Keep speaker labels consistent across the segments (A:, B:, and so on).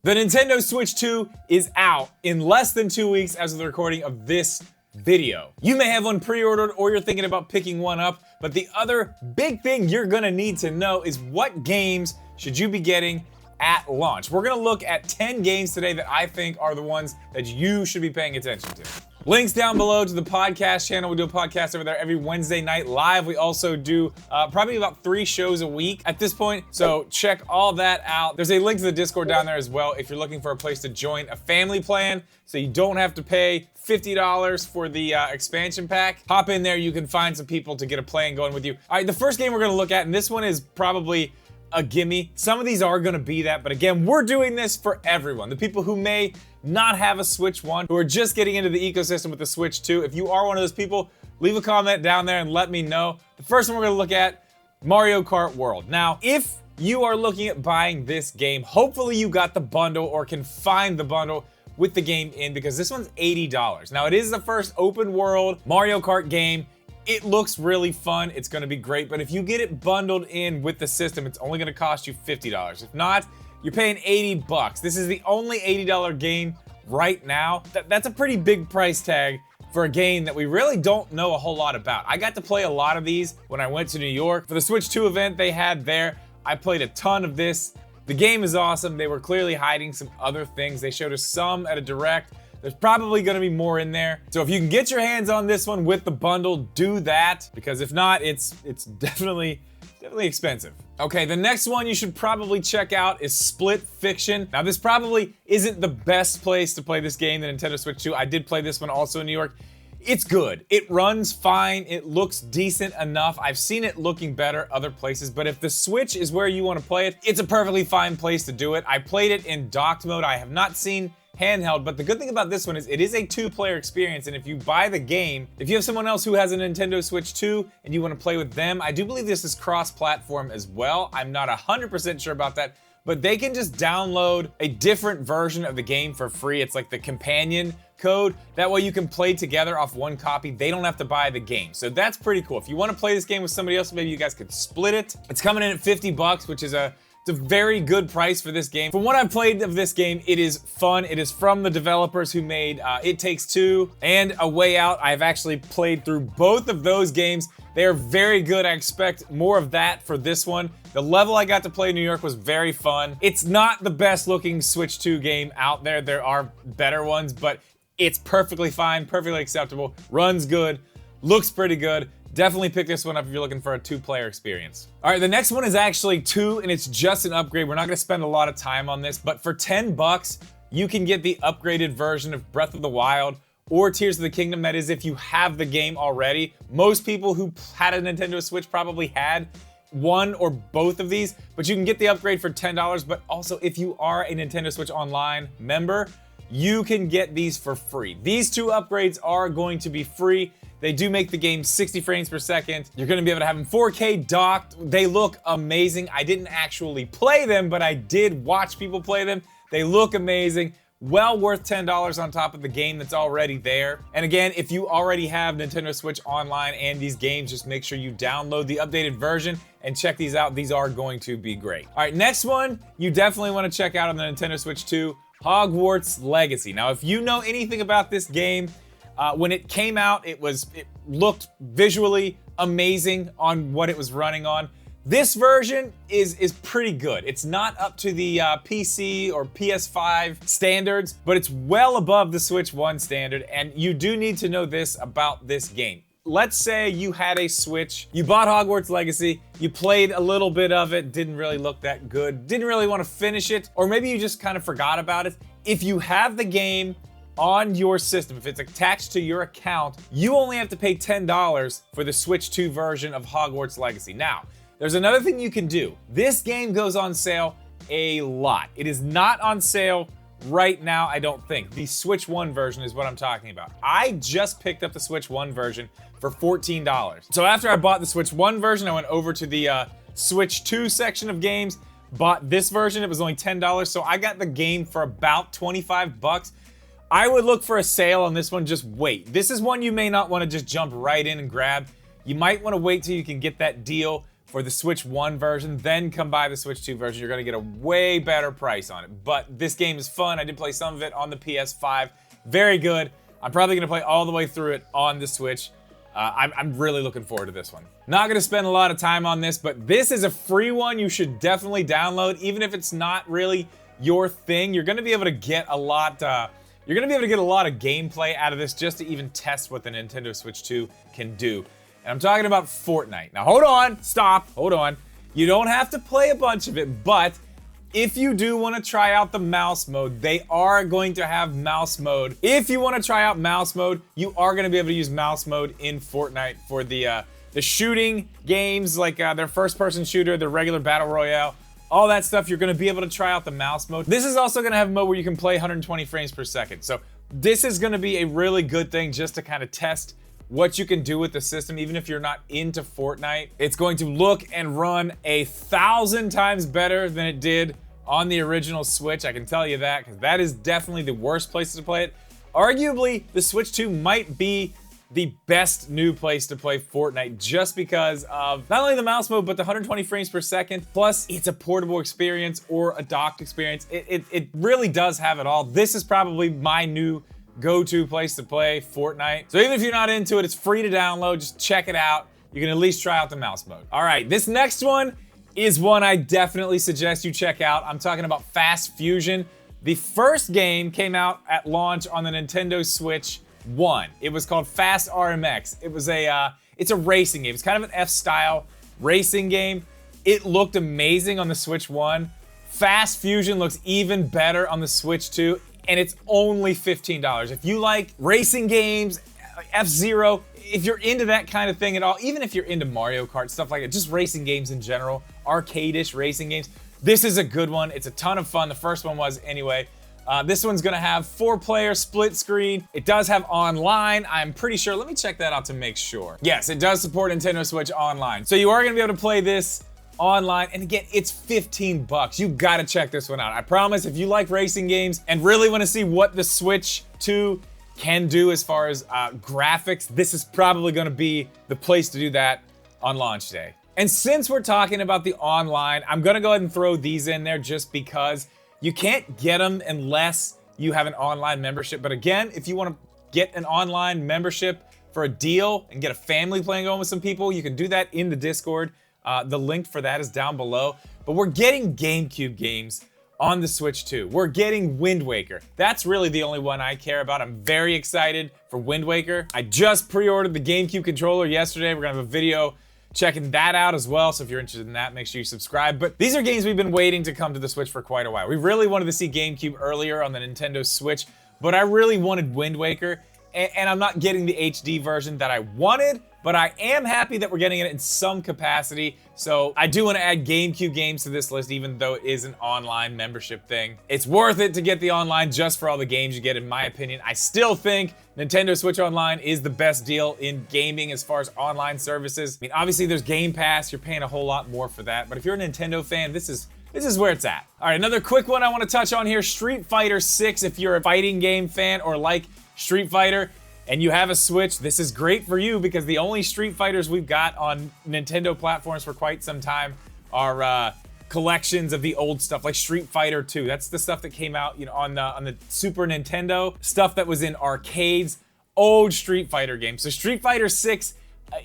A: The Nintendo Switch 2 is out in less than 2 weeks as of the recording of this video. You may have one pre-ordered or you're thinking about picking one up, but the other big thing you're gonna need to know is what games should you be getting at launch. We're gonna look at 10 games today that I think are the ones that you should be paying attention to. Links down below to the podcast channel. We do a podcast over there every Wednesday night live. We also do probably about 3 shows a week at this point, so check all that out. There's a link to the Discord down there as well if you're looking for a place to join a family plan so you don't have to pay $50 for the expansion pack. Hop in there, you can find some people to get a plan going with you. All right, the first game we're gonna look at, and this one is probably a gimme. Some of these are gonna be that, but again, we're doing this for everyone. The people who may not have a Switch 1, who are just getting into the ecosystem with the Switch 2. If you are one of those people, leave a comment down there and let me know. The first one we're gonna look at, Mario Kart World. Now, if you are looking at buying this game, hopefully you got the bundle or can find the bundle with the game in, because this one's $80. Now, it is the first open world Mario Kart game. It looks really fun, it's gonna be great, but if you get it bundled in with the system, it's only gonna cost you $50. If not, you're paying 80 bucks. This is the only $80 game right now. That's a pretty big price tag for a game that we really don't know a whole lot about. I got to play a lot of these when I went to New York. For the Switch 2 event they had there, I played a ton of this. The game is awesome. They were clearly hiding some other things. They showed us some at a direct. There's probably gonna be more in there. So if you can get your hands on this one with the bundle, do that, because if not, it's definitely expensive. Okay, the next one you should probably check out is Split Fiction. Now, this probably isn't the best place to play this game, the Nintendo Switch 2. I did play this one also in New York. It's good. It runs fine. It looks decent enough. I've seen it looking better other places, but if the Switch is where you want to play it, it's a perfectly fine place to do it. I played it in docked mode. I have not seen handheld, but the good thing about this one is it is a 2-player experience, and if you buy the game, if you have someone else who has a Nintendo Switch 2 and you want to play with them, I do believe this is cross-platform as well. I'm not 100% sure about that, but they can just download a different version of the game for free. It's like the companion code. That way you can play together off one copy. They don't have to buy the game. So that's pretty cool. If you want to play this game with somebody else, maybe you guys could split it. It's coming in at 50 bucks, which is it's a very good price for this game. From what I've played of this game, it is fun. It is from the developers who made It Takes Two and A Way Out. I've actually played through both of those games. They are very good. I expect more of that for this one. The level I got to play in New York was very fun. It's not the best looking Switch 2 game out there. There are better ones, but it's perfectly fine, perfectly acceptable, runs good, looks pretty good. Definitely pick this one up if you're looking for a 2-player experience. All right, the next one is actually 2, and it's just an upgrade. We're not gonna spend a lot of time on this, but for 10 bucks, you can get the upgraded version of Breath of the Wild or Tears of the Kingdom. That is if you have the game already. Most people who had a Nintendo Switch probably had one or both of these, but you can get the upgrade for $10. But also, if you are a Nintendo Switch Online member, you can get these for free. These 2 upgrades are going to be free. They do make the game 60 frames per second. You're gonna be able to have them 4K docked. They look amazing. I didn't actually play them, but I did watch people play them. They look amazing. Well worth $10 on top of the game that's already there. And again, if you already have Nintendo Switch Online and these games, just make sure you download the updated version and check these out. These are going to be great. All right, next one you definitely wanna check out on the Nintendo Switch 2, Hogwarts Legacy. Now, if you know anything about this game, when it came out, it looked visually amazing on what it was running on. This version is pretty good. It's not up to the PC or PS5 standards, but it's well above the Switch 1 standard, and you do need to know this about this game. Let's say you had a Switch, you bought Hogwarts Legacy, you played a little bit of it, didn't really look that good, didn't really want to finish it, or maybe you just kind of forgot about it. If you have the game on your system, if it's attached to your account, you only have to pay $10 for the Switch 2 version of Hogwarts Legacy. Now, there's another thing you can do. This game goes on sale a lot. It is not on sale right now, I don't think. The Switch 1 version is what I'm talking about. I just picked up the Switch 1 version for $14. So after I bought the Switch 1 version, I went over to the Switch 2 section of games, bought this version. It was only $10, so I got the game for about 25 bucks. I would look for a sale on this one, just wait. This is one you may not want to just jump right in and grab. You might want to wait till you can get that deal for the Switch 1 version, then come buy the Switch 2 version. You're gonna get a way better price on it. But this game is fun. I did play some of it on the PS5. Very good. I'm probably gonna play all the way through it on the Switch. I'm really looking forward to this one. Not gonna spend a lot of time on this, but this is a free one you should definitely download. Even if it's not really your thing, you're gonna be able to get a lot, you're gonna be able to get a lot of gameplay out of this just to even test what the Nintendo Switch 2 can do. And I'm talking about Fortnite. Now hold on, stop, hold on. You don't have to play a bunch of it, but if you do want to try out the mouse mode, they are going to have mouse mode. If you want to try out mouse mode, you are going to be able to use mouse mode in Fortnite for the shooting games, like their first-person shooter, their regular battle royale, all that stuff. You're going to be able to try out the mouse mode. This is also going to have a mode where you can play 120 frames per second. So this is going to be a really good thing just to kind of test what you can do with the system, even if you're not into Fortnite. It's going to look and run 1,000 times better than it did on the original Switch. I can tell you that, because that is definitely the worst place to play it. Arguably, the Switch 2 might be the best new place to play Fortnite, just because of not only the mouse mode, but the 120 frames per second. Plus, it's a portable experience or a docked experience. It really does have it all. This is probably my new go-to place to play Fortnite. So even if you're not into it, it's free to download. Just check it out. You can at least try out the mouse mode. All right, this next one is one I definitely suggest you check out. I'm talking about Fast Fusion. The first game came out at launch on the Nintendo Switch 1. It was called Fast RMX. It was it's a racing game. It's kind of an F-style racing game. It looked amazing on the Switch 1. Fast Fusion looks even better on the Switch 2. And it's only $15. If you like racing games, F-Zero, if you're into that kind of thing at all, even if you're into Mario Kart, stuff like that, just racing games in general, arcade-ish racing games, this is a good one. It's a ton of fun. The first one was anyway. This one's gonna have 4-player split screen. It does have online, I'm pretty sure. Let me check that out to make sure. Yes, it does support Nintendo Switch Online. So you are gonna be able to play this online, and again, it's 15 bucks. You gotta check this one out. I promise, if you like racing games and really wanna see what the Switch 2 can do as far as graphics, this is probably gonna be the place to do that on launch day. And since we're talking about the online, I'm gonna go ahead and throw these in there just because you can't get them unless you have an online membership. But again, if you wanna get an online membership for a deal and get a family playing on with some people, you can do that in the Discord. The link for that is down below. But we're getting GameCube games on the Switch 2. We're getting Wind Waker. That's really the only one I care about. I'm very excited for Wind Waker. I just pre-ordered the GameCube controller yesterday. We're gonna have a video checking that out as well. So if you're interested in that, make sure you subscribe. But these are games we've been waiting to come to the Switch for quite a while. We really wanted to see GameCube earlier on the Nintendo Switch, but I really wanted Wind Waker. And I'm not getting the HD version that I wanted, but I am happy that we're getting it in some capacity. So I do want to add GameCube games to this list, even though it is an online membership thing. It's worth it to get the online just for all the games you get, in my opinion. I still think Nintendo Switch Online is the best deal in gaming as far as online services. I mean, obviously there's Game Pass. You're paying a whole lot more for that. But if you're a Nintendo fan, this is where it's at. All right, another quick one I want to touch on here, Street Fighter 6. If you're a fighting game fan or like Street Fighter, and you have a Switch, this is great for you because the only Street Fighters we've got on Nintendo platforms for quite some time are collections of the old stuff, like Street Fighter 2. That's the stuff that came out, you know, on the Super Nintendo, stuff that was in arcades, old Street Fighter games. So Street Fighter 6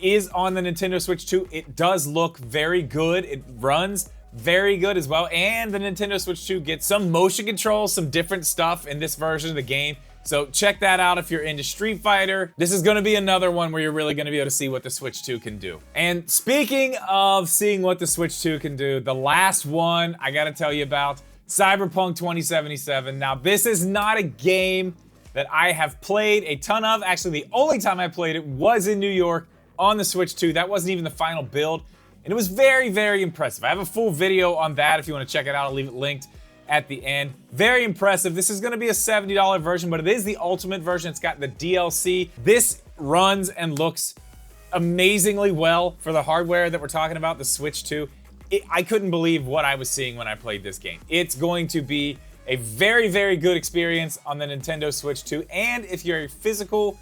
A: is on the Nintendo Switch 2. It does look very good. It runs very good as well. And the Nintendo Switch 2 gets some motion controls, some different stuff in this version of the game. So check that out if you're into Street Fighter. This is gonna be another one where you're really gonna be able to see what the Switch 2 can do. And speaking of seeing what the Switch 2 can do, the last one I gotta tell you about, Cyberpunk 2077. Now, this is not a game that I have played a ton of. Actually, the only time I played it was in New York on the Switch 2. That wasn't even the final build. And it was very, very impressive. I have a full video on that if you wanna check it out. I'll leave it linked at the end. Very impressive. This is gonna be a $70 version, but it is the ultimate version. It's got the DLC. This runs and looks amazingly well for the hardware that we're talking about, the Switch 2. I couldn't believe what I was seeing when I played this game. It's going to be a very, very good experience on the Nintendo Switch 2. And if you're a physical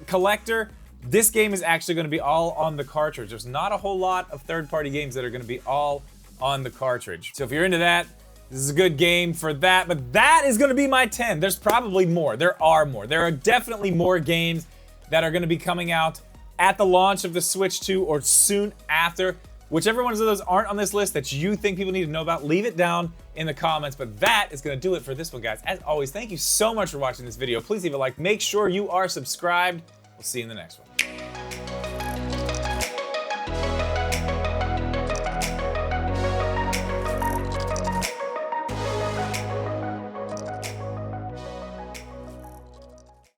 A: collector this game is actually going to be all on the cartridge. There's not a whole lot of third-party games that are going to be all on the cartridge. So if you're into that, this is a good game for that, but that is going to be my 10. There's probably more. There are more. There are definitely more games that are going to be coming out at the launch of the Switch 2 or soon after. Whichever ones of those aren't on this list that you think people need to know about, leave it down in the comments. But that is going to do it for this one, guys. As always, thank you so much for watching this video. Please leave a like. Make sure you are subscribed. We'll see you in the next one.